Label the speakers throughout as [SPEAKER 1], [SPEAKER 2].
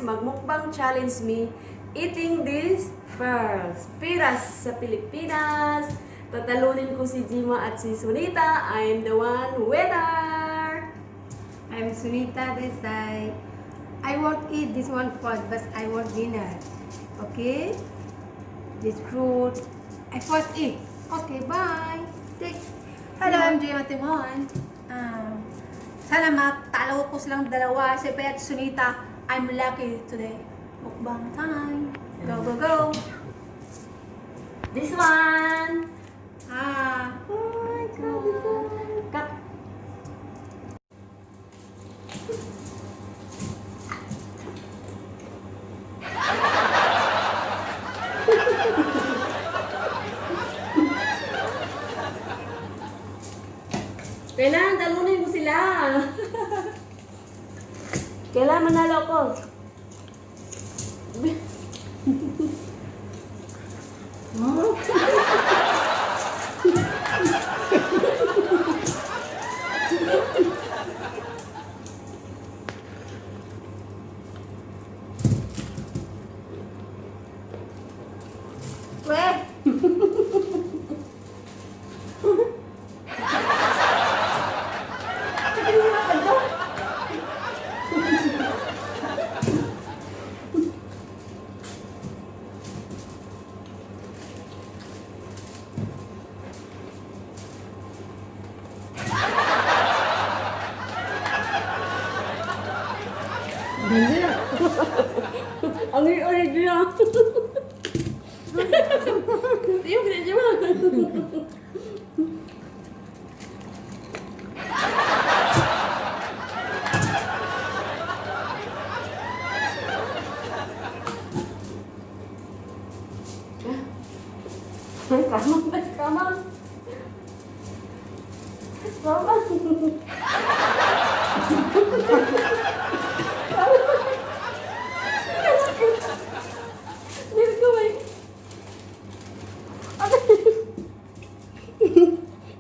[SPEAKER 1] mag-mukbang challenge me eating these pearls. Piras sa Pilipinas. Tatalunin ko si Jima at si Sunita. I am the one winner!
[SPEAKER 2] I'm Sunita this side. I won't eat this one first, but I want dinner. Okay? This fruit, I first eat. Okay, bye. Hello, I'm Jima Timon. Sana matalo ko silang dalawa, si Pe at Sunita. I'm lucky today. Mukbang time. Go, go, go.
[SPEAKER 1] This one!
[SPEAKER 2] Oh my God, this one.
[SPEAKER 1] Cut! Kailangan talunin mo sila. Kailangan manalo ko. Ang original. Yung original.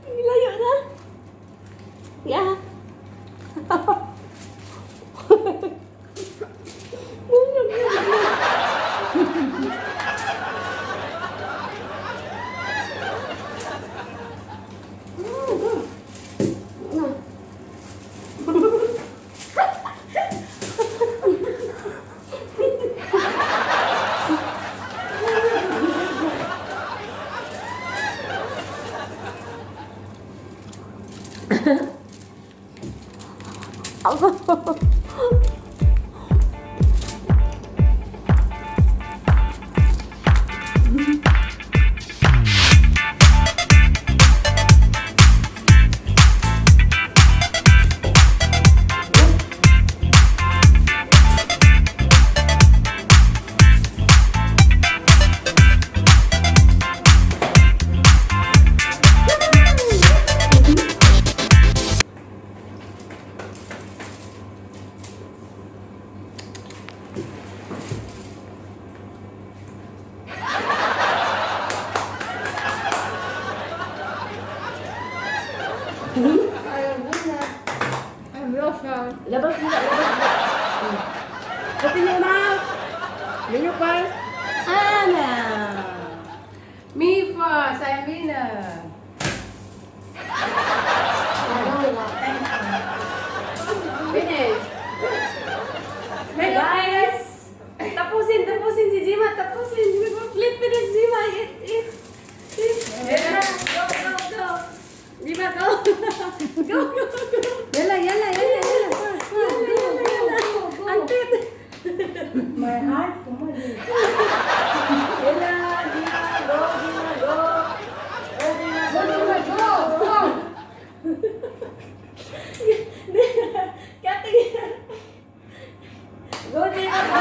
[SPEAKER 1] Nilayo na. Yeah.
[SPEAKER 2] I'm Rosa.
[SPEAKER 1] Labas nila, labas nila. Open your mouth. Yun yung part.
[SPEAKER 2] Anna. Me first. I'm winner.
[SPEAKER 1] Finish. Hey guys! Tapusin si Jima, tapusin. Flip finish Jima. Eat. Yeah. Go. Jima, go. Go.
[SPEAKER 2] Yala.
[SPEAKER 1] Antit.
[SPEAKER 2] My heart, come on.
[SPEAKER 1] Yala, Jima, go. Go. Cutting. Go, Jima, go.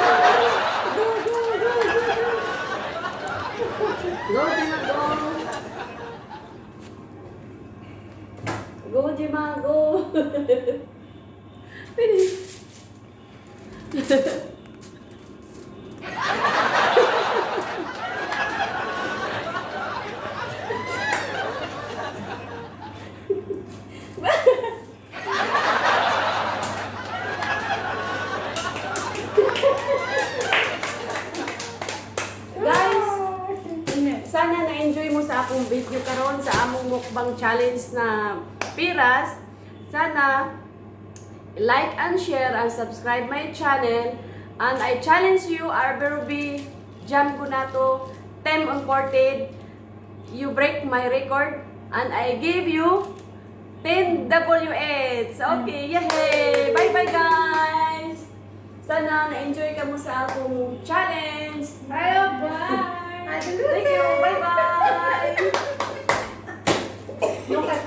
[SPEAKER 1] Go, Jima, go. Go, Jima, go. Finish. akong video karon sa among mukbang challenge na piras. Sana like and share and subscribe my channel. And I challenge you, RBRB, jam ko na to, 10 imported. You break my record and I give you 10 WH. Okay, yay! Bye-bye guys! Sana na-enjoy ka mo sa akong challenge.
[SPEAKER 2] Bye-bye!
[SPEAKER 1] Thank you. Bye-bye.